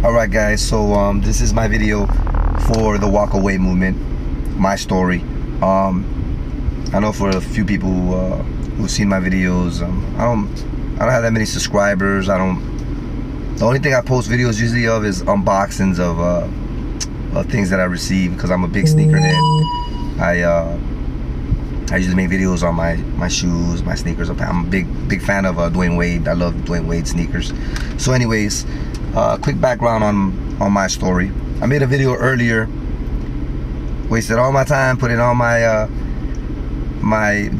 Alright guys, so this is my video for the walk away movement, my story. I know for a few people who've seen my videos, I don't have that many subscribers. The only thing I post videos usually of is unboxings of things that I receive, because I'm a big sneakerhead. I usually make videos on my shoes, my sneakers. I'm a big fan of Dwayne Wade. I love Dwayne Wade sneakers. So anyways, quick background on my story. I made a video earlier, wasted all my time, put it on my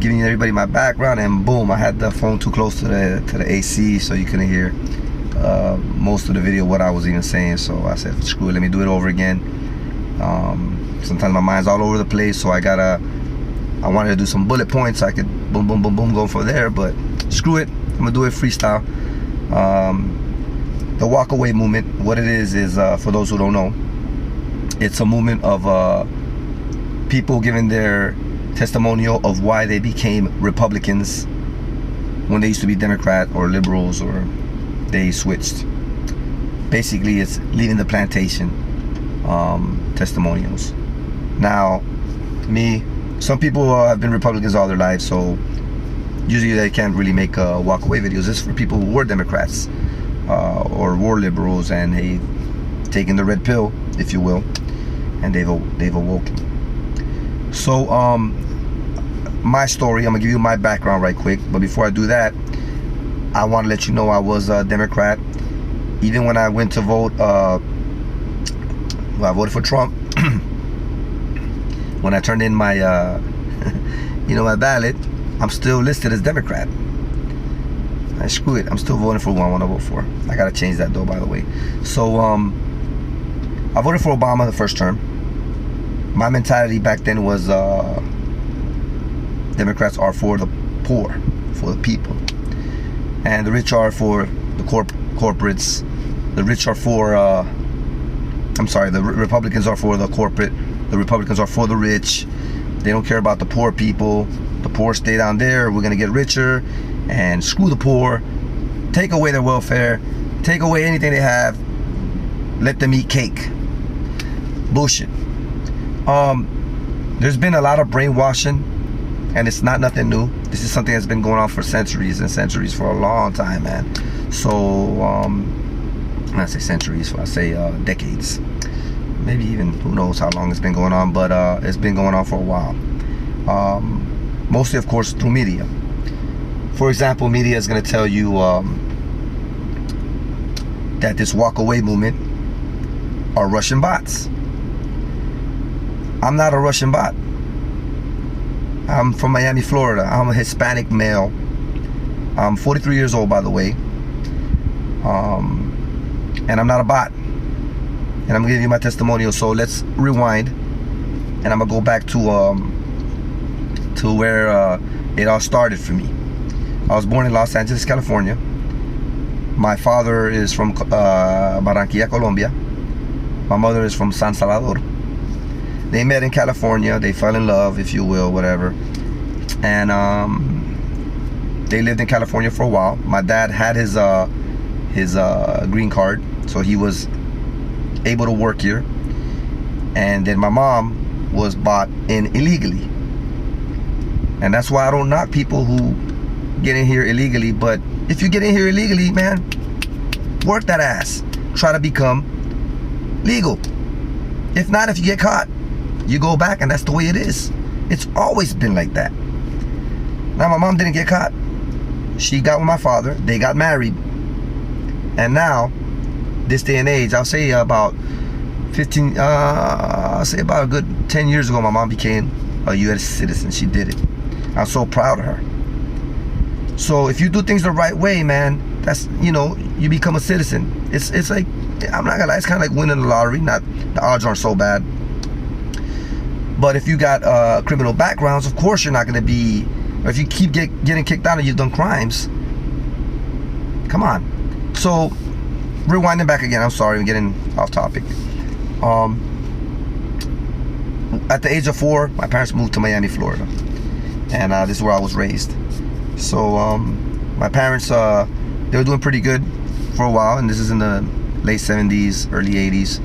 giving everybody my background, and boom, I had the phone too close to the AC, so you couldn't hear most of the video what I was even saying. So I said, screw it, let me do it over again. Sometimes my mind's all over the place, so I wanted to do some bullet points so I could boom boom boom boom go from there, but screw it, I'm gonna do it freestyle. The walk away movement, what it is for those who don't know, it's a movement of people giving their testimonial of why they became Republicans when they used to be Democrat or liberals, or they switched. Basically, it's leaving the plantation testimonials. Now, some people have been Republicans all their lives, so usually they can't really make walk away videos. This is for people who were Democrats or were liberals, and they've taken the red pill, if you will, and they've awoken. So my story, I'm gonna give you my background right quick, but before I do that, I want to let you know I was a Democrat. Even when I went to vote, I voted for Trump. When I turned in my my ballot, I'm still listed as Democrat. Screw it, I'm still voting for who I want to vote for. I gotta change that though, by the way. So I voted for Obama the first term. My mentality back then was Democrats are for the poor, for the people, and the rich are for the corporates. The rich are for the Republicans are for the corporate. The Republicans are for the rich. They don't care about the poor people. The poor stay down there. We're gonna get richer, and screw the poor. Take away their welfare. Take away anything they have. Let them eat cake. Bullshit. There's been a lot of brainwashing, and it's not nothing new. This is something that's been going on for centuries and centuries, for a long time, man. So when I say centuries, I say decades. Maybe even, who knows how long it's been going on, but it's been going on for a while. Mostly, of course, through media. For example, media is going to tell you that this walk away movement are Russian bots. I'm not a Russian bot. I'm from Miami, Florida. I'm a Hispanic male. I'm 43 years old, by the way. And I'm not a bot. And I'm gonna give you my testimonial. So let's rewind, and I'm gonna go back to where it all started for me. I was born in Los Angeles, California. My father is from Barranquilla, Colombia. My mother is from San Salvador. They met in California. They fell in love, if you will, whatever. And they lived in California for a while. My dad had his green card, so he was able to work here. And then my mom was bought in illegally. And that's why I don't knock people who get in here illegally. But if you get in here illegally, man, work that ass. Try to become legal. If not, if you get caught, you go back, and that's the way it is. It's always been like that. Now, my mom didn't get caught. She got with my father. They got married. And now, this day and age, I'll say about a good 10 years ago, my mom became a U.S. citizen. She did it. I'm so proud of her. So if you do things the right way, man, that's, you become a citizen. It's like, I'm not gonna lie, it's kind of like winning the lottery. Not, the odds aren't so bad. But if you got criminal backgrounds, of course you're not gonna be, or if you keep getting kicked out and you've done crimes, come on. So, rewinding back again, I'm sorry, I'm getting off topic. At the age of 4, my parents moved to Miami, Florida, and this is where I was raised. So my parents, they were doing pretty good for a while, and this is in the late 70s, early 80s.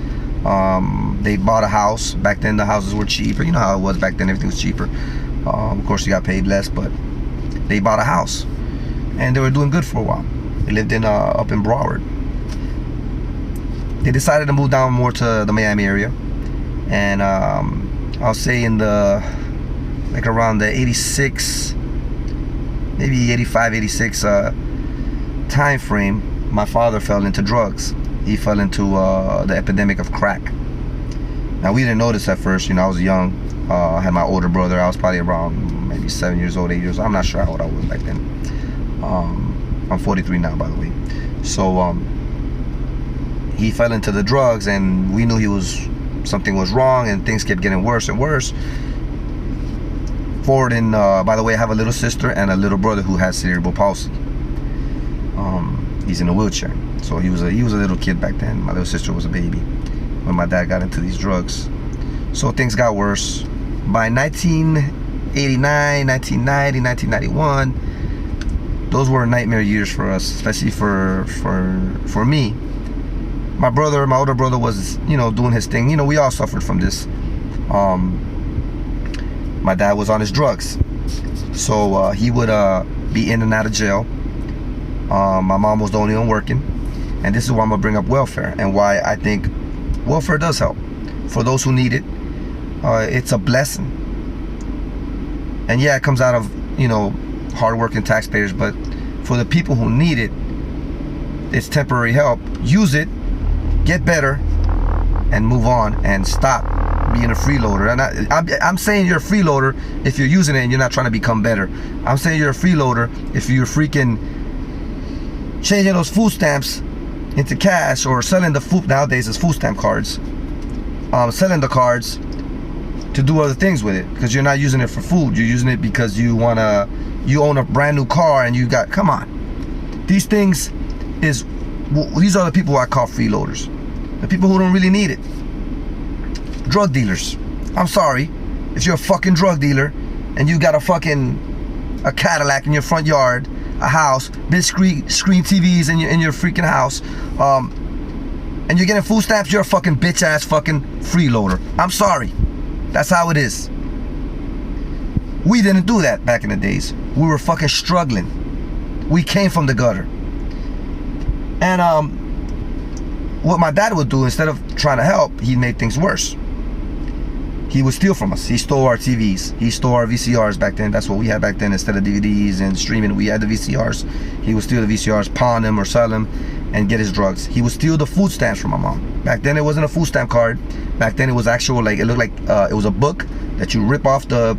They bought a house. Back then the houses were cheaper. You know how it was back then, everything was cheaper. Of course you got paid less, but they bought a house and they were doing good for a while. They lived in up in Broward. They decided to move down more to the Miami area, and I'll say in the like around the 86, maybe 85, 86 time frame, my father fell into drugs. He fell into the epidemic of crack. Now we didn't notice at first, you know, I was young. I had my older brother. I was probably around maybe 7 years old, 8 years old. I'm not sure how old I was back then. I'm 43 now, by the way. So he fell into the drugs, and we knew something was wrong, and things kept getting worse and worse. Forward in, by the way, I have a little sister and a little brother who has cerebral palsy. He's in a wheelchair. So he was a little kid back then. My little sister was a baby when my dad got into these drugs. So things got worse. By 1989, 1990, 1991, those were nightmare years for us, especially for me. My older brother was, you know, doing his thing. You know, we all suffered from this. My dad was on his drugs, so he would be in and out of jail. My mom was the only one working, and this is why I'm gonna bring up welfare and why I think welfare does help for those who need it. It's a blessing, and yeah, it comes out of, you know, hard-working taxpayers, but for the people who need it, it's temporary help. Use it, get better, and move on, and stop being a freeloader. And I'm saying you're a freeloader if you're using it and you're not trying to become better. I'm saying you're a freeloader if you're freaking changing those food stamps into cash, or selling the food. Nowadays it's food stamp cards. Selling the cards to do other things with it, because you're not using it for food. You're using it because you own a brand new car, and come on. These are the people who I call freeloaders. The people who don't really need it. Drug dealers. I'm sorry, if you're a fucking drug dealer and you got a Cadillac in your front yard, a house, big screen TVs in your freaking house, and you're getting food stamps, you're a fucking bitch ass fucking freeloader. I'm sorry. That's how it is. We didn't do that back in the days. We were fucking struggling. We came from the gutter. And what my dad would do, instead of trying to help, he made things worse. He would steal from us. He stole our TVs. He stole our VCRs back then. That's what we had back then. Instead of DVDs and streaming, we had the VCRs. He would steal the VCRs, pawn them or sell them, and get his drugs. He would steal the food stamps from my mom. Back then it wasn't a food stamp card. Back then it was actual, like, it looked like it was a book that you rip off the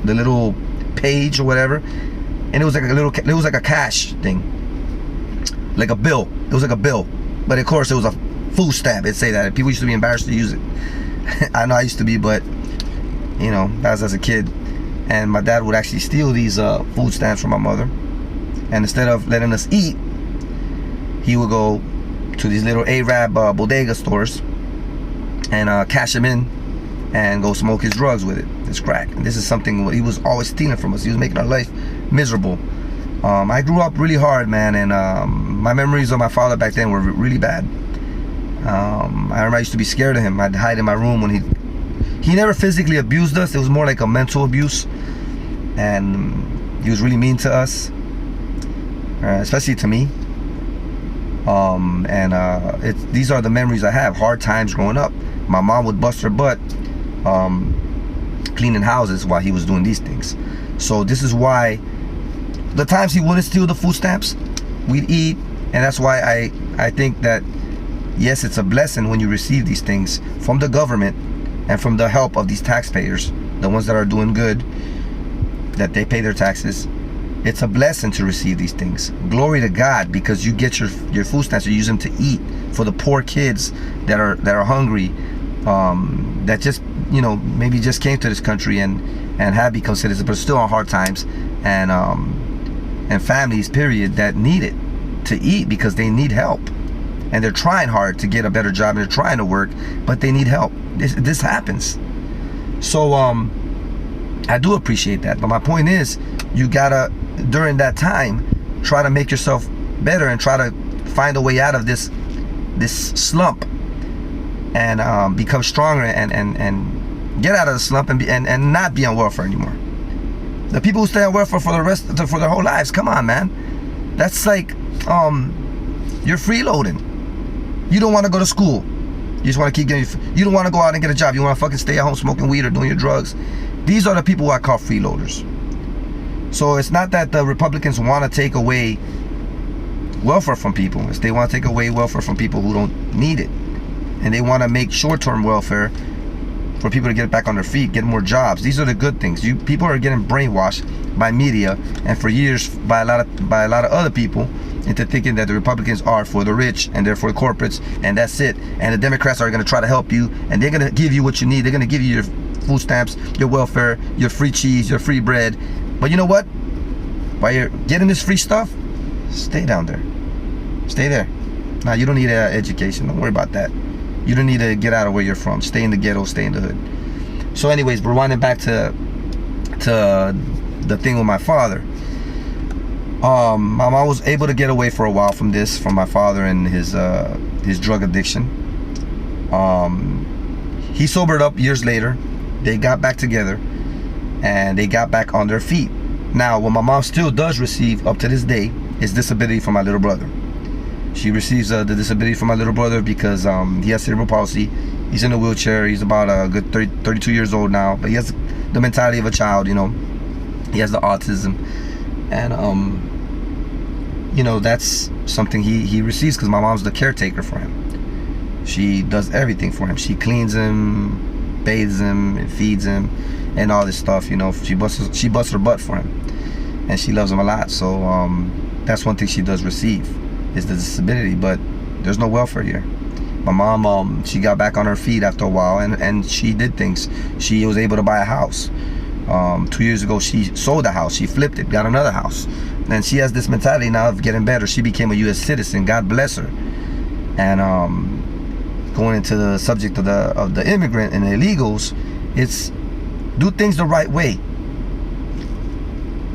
little page or whatever, and it was like a cash thing, like a bill. It was like a bill, but of course it was a food stamp. It'd say that. People used to be embarrassed to use it. I know I used to be, but you know, that was as a kid. And my dad would actually steal these food stamps from my mother, and instead of letting us eat, he would go to these little Arab bodega stores and cash them in and go smoke his drugs with it, his crack. And this is something he was always stealing from us. He was making our life miserable. I grew up really hard, man, and my memories of my father back then were really bad. I remember I used to be scared of him. I'd hide in my room when he never physically abused us. It was more like a mental abuse, and he was really mean to us, especially to me. These are the memories I have. Hard times growing up. My mom would bust her butt cleaning houses while he was doing these things. So this is why the times he wouldn't steal the food stamps, we'd eat. And that's why I think that, yes, it's a blessing when you receive these things from the government and from the help of these taxpayers, the ones that are doing good, that they pay their taxes. It's a blessing to receive these things. Glory to God, because you get your food stamps, you use them to eat for the poor kids that are hungry, that just, you know, maybe just came to this country and have become citizens, but still on hard times, and families, period, that need it to eat because they need help, and they're trying hard to get a better job, and they're trying to work, but they need help. This happens. So I do appreciate that, but my point is, you gotta, during that time, try to make yourself better and try to find a way out of this this slump and become stronger and get out of the slump and not be on welfare anymore. The people who stay on welfare for their whole lives, come on, man. That's like you're freeloading. You don't want to go to school. You just want to keep getting. You don't want to go out and get a job. You want to fucking stay at home smoking weed or doing your drugs. These are the people who I call freeloaders. So it's not that the Republicans want to take away welfare from people. It's they want to take away welfare from people who don't need it. And they want to make short-term welfare for people to get back on their feet, get more jobs. These are the good things. People are getting brainwashed by media and for years by a lot of other people into thinking that the Republicans are for the rich and they're for the corporates and that's it. And the Democrats are going to try to help you and they're going to give you what you need. They're going to give you your food stamps, your welfare, your free cheese, your free bread. But you know what? While you're getting this free stuff, stay down there. Stay there. Now, you don't need an education. Don't worry about that. You don't need to get out of where you're from. Stay in the ghetto. Stay in the hood. So anyways, we're winding back to the thing with my father. My mom was able to get away for a while from my father and his drug addiction. He sobered up years later. They got back together and they got back on their feet. Now, what my mom still does receive up to this day is disability from my little brother. She receives the disability from my little brother because he has cerebral palsy. He's in a wheelchair. He's about a good 32 years old now, but he has the mentality of a child, you know. He has the autism. And, you know, that's something he receives because my mom's the caretaker for him. She does everything for him. She cleans him, bathes him, and feeds him, and all this stuff, you know. She busts her butt for him. And she loves him a lot. So that's one thing she does receive is the disability, but there's no welfare here. My mom, she got back on her feet after a while and she did things. She was able to buy a house. 2 years ago, she sold a house. She flipped it, got another house. And she has this mentality now of getting better. She became a U.S. citizen. God bless her. And going into the subject of the immigrant and the illegals, it's do things the right way.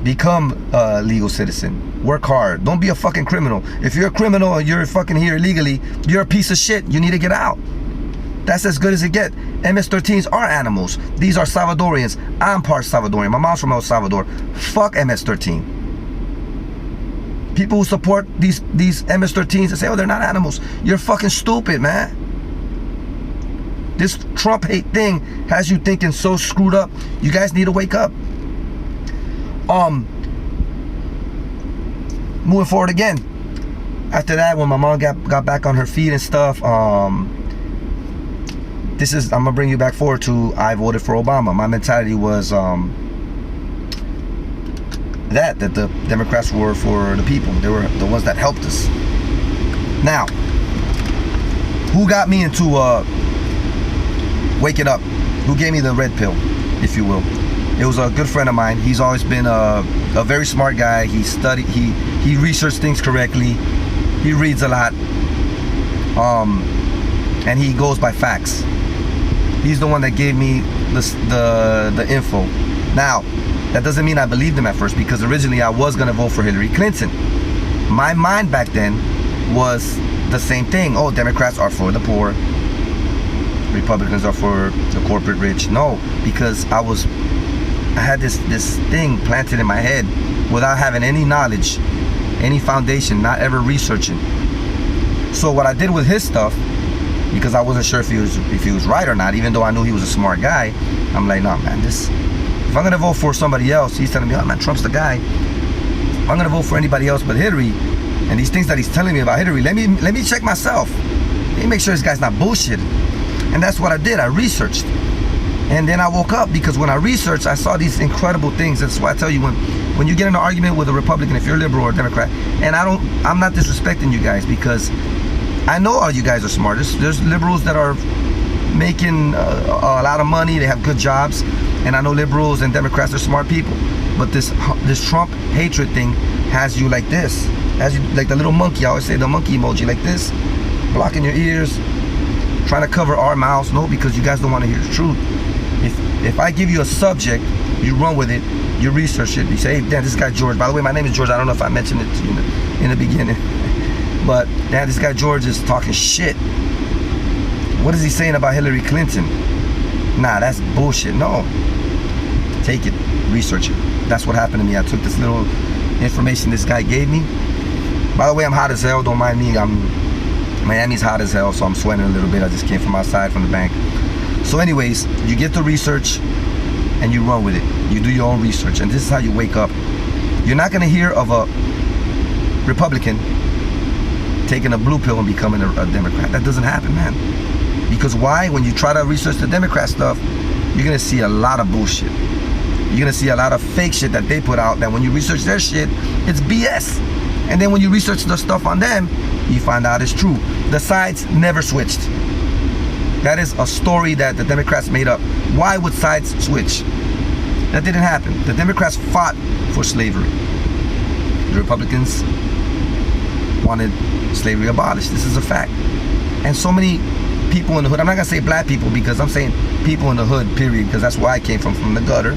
Become a legal citizen. Work hard. Don't be a fucking criminal. If you're a criminal and you're fucking here illegally, you're a piece of shit. You need to get out. That's as good as it gets. MS-13s are animals. These are Salvadorians. I'm part Salvadorian. My mom's from El Salvador. Fuck MS-13. People who support these MS-13s and say, oh, they're not animals. You're fucking stupid, man. This Trump hate thing has you thinking so screwed up. You guys need to wake up. Moving forward again. After that, when my mom got back on her feet and stuff, I'm gonna bring you back forward to I voted for Obama. My mentality was that the Democrats were for the people. They were the ones that helped us. Now, who got me into waking up? Who gave me the red pill, if you will? It was a good friend of mine. He's always been a very smart guy. He studied, he researched things correctly. He reads a lot. And he goes by facts. He's the one that gave me the info. Now, that doesn't mean I believed him at first, because originally I was gonna vote for Hillary Clinton. My mind back then was the same thing. Oh, Democrats are for the poor. Republicans are for the corporate rich. No, because I had this thing planted in my head without having any knowledge, any foundation, not ever researching. So what I did with his stuff, because I wasn't sure if he was right or not, even though I knew he was a smart guy, I'm like, nah, man, if I'm gonna vote for somebody else, he's telling me, oh man, Trump's the guy. If I'm gonna vote for anybody else but Hillary, and these things that he's telling me about Hillary, let me check myself. Let me make sure this guy's not bullshit. And that's what I did. I researched. And then I woke up, because when I researched, I saw these incredible things. That's why I tell you, when you get in an argument with a Republican, if you're a liberal or a Democrat, and I'm not disrespecting you guys, because I know all you guys are smart. There's liberals that are making a lot of money. They have good jobs, and I know liberals and Democrats are smart people. But this Trump hatred thing has you like this, has you like the little monkey. I always say the monkey emoji, like this, blocking your ears, trying to cover our mouths. No, because you guys don't want to hear the truth. If I give you a subject, you run with it, you research it, you say, hey, damn, this guy George. By the way, my name is George. I don't know if I mentioned it to you in the beginning. But now this guy George is talking shit. What is he saying about Hillary Clinton? Nah, that's bullshit. No. Take it, research it. That's what happened to me. I took this little information this guy gave me. By the way, I'm hot as hell, don't mind me. Miami's hot as hell, so I'm sweating a little bit. I just came from outside from the bank. So anyways, you get the research and you run with it. You do your own research, and this is how you wake up. You're not gonna hear of a Republican taking a blue pill and becoming a Democrat. That doesn't happen, man. Because why? When you try to research the Democrat stuff, you're gonna see a lot of bullshit. You're gonna see a lot of fake shit that they put out, that when you research their shit, it's BS. And then when you research the stuff on them, you find out it's true. The sides never switched. That is a story that the Democrats made up. Why would sides switch? That didn't happen. The Democrats fought for slavery. The Republicans wanted slavery abolished. This is a fact. And so many people in the hood, I'm not gonna say black people, because I'm saying people in the hood, period, because that's where I came from the gutter,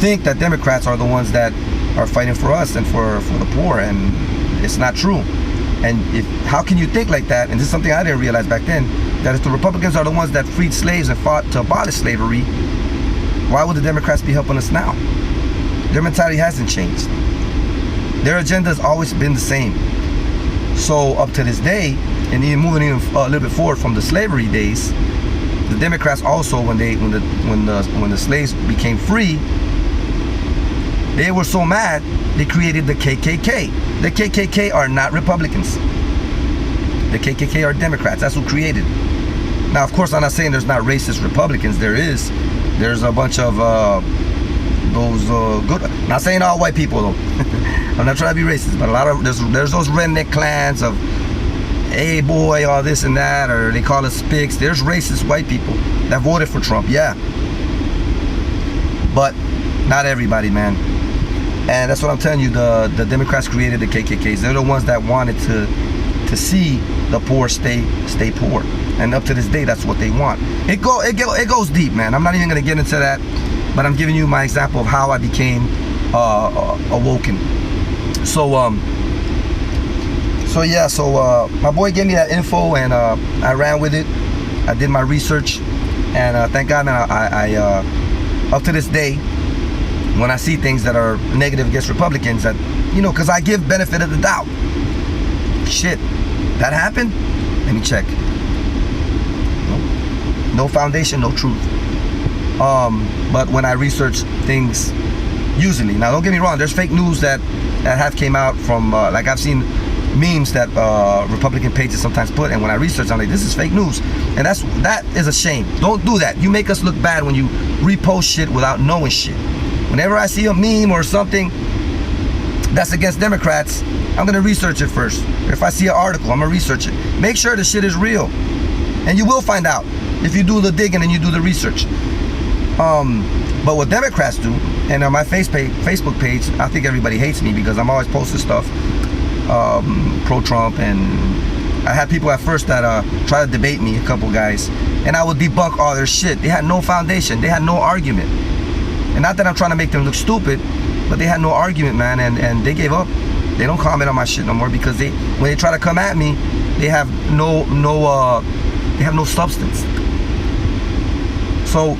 think that Democrats are the ones that are fighting for us and for the poor, and it's not true. And how can you think like that? And this is something I didn't realize back then, that if the Republicans are the ones that freed slaves and fought to abolish slavery, why would the Democrats be helping us now? Their mentality hasn't changed. Their agenda has always been the same. So up to this day, and even moving a little bit forward from the slavery days, the Democrats also, when the slaves became free, they were so mad they created the KKK. The KKK are not Republicans. The KKK are Democrats. That's who created. Now, of course, I'm not saying there's not racist Republicans. There's a bunch of those good. Not saying all white people though. I'm not trying to be racist, but a lot of there's those redneck clans of, hey boy, all this and that, or they call us spics. There's racist white people that voted for Trump, yeah. But not everybody, man. And that's what I'm telling you. The Democrats created the KKKs. They're the ones that wanted to see the poor stay poor. And up to this day, that's what they want. It goes deep, man. I'm not even gonna get into that, but I'm giving you my example of how I became awoken. So my boy gave me that info, and I ran with it. I did my research, and thank God, man, I up to this day, when I see things that are negative against Republicans, that, because I give benefit of the doubt. Shit, that happened? Let me check. No foundation, no truth. But when I research things, usually, now don't get me wrong, there's fake news that have came out from, like I've seen memes that Republican pages sometimes put, and when I research, I'm like, this is fake news. And that is a shame. Don't do that. You make us look bad when you repost shit without knowing shit. Whenever I see a meme or something that's against Democrats, I'm gonna research it first. If I see an article, I'm gonna research it. Make sure the shit is real. And you will find out if you do the digging and you do the research. But what Democrats do, and on my Facebook page, I think everybody hates me because I'm always posting stuff pro-Trump, and I had people at first that try to debate me, a couple guys, and I would debunk all their shit. They had no foundation. They had no argument. And not that I'm trying to make them look stupid, but they had no argument, man, and they gave up. They don't comment on my shit no more because when they try to come at me, they have no substance. So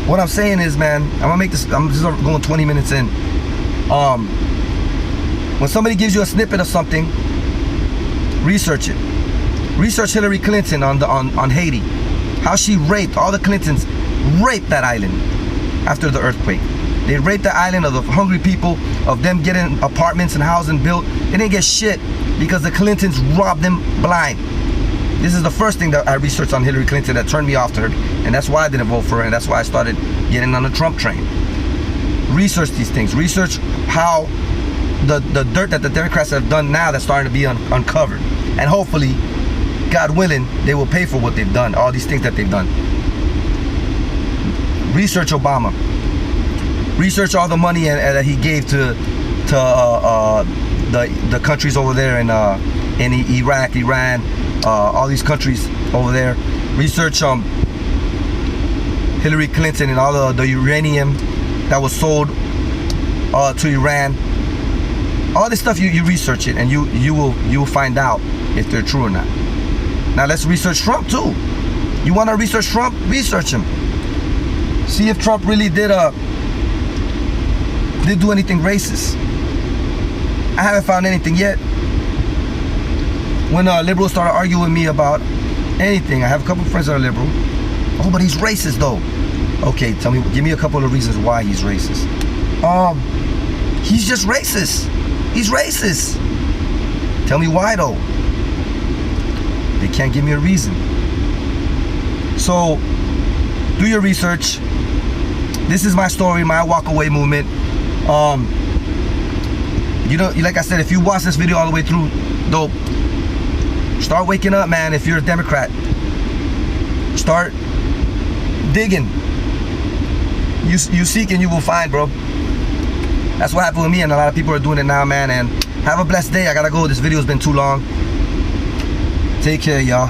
what I'm saying is, man, I'm just going 20 minutes in. When somebody gives you a snippet of something, research it. Research Hillary Clinton on Haiti. How she raped, all the Clintons raped that island after the earthquake. They raped the island of the hungry people, of them getting apartments and housing built. They didn't get shit because the Clintons robbed them blind. This is the first thing that I researched on Hillary Clinton that turned me off to her, and that's why I didn't vote for her, and that's why I started getting on the Trump train. Research these things. Research how the dirt that the Democrats have done now that's starting to be uncovered. And hopefully, God willing, they will pay for what they've done, all these things that they've done. Research Obama. Research all the money that he gave to the countries over there in Iraq, Iran, all these countries over there. Research Hillary Clinton and all the uranium that was sold to Iran. All this stuff, you research it, and you will find out if they're true or not. Now let's research Trump too. You want to research Trump? Research him. See if Trump really did do anything racist. I haven't found anything yet. When liberals started arguing with me about anything, I have a couple friends that are liberal. Oh, but he's racist though. Okay, tell me, give me a couple of reasons why he's racist. He's just racist. He's racist. Tell me why though. They can't give me a reason. So, do your research. This is my story, my walk away movement. You know, like I said, if you watch this video all the way through, dope. Start waking up, man. If you're a Democrat, start digging. You seek and you will find, bro. That's what happened with me, and a lot of people are doing it now, man. And have a blessed day. I gotta go. This video's been too long. Take care, y'all.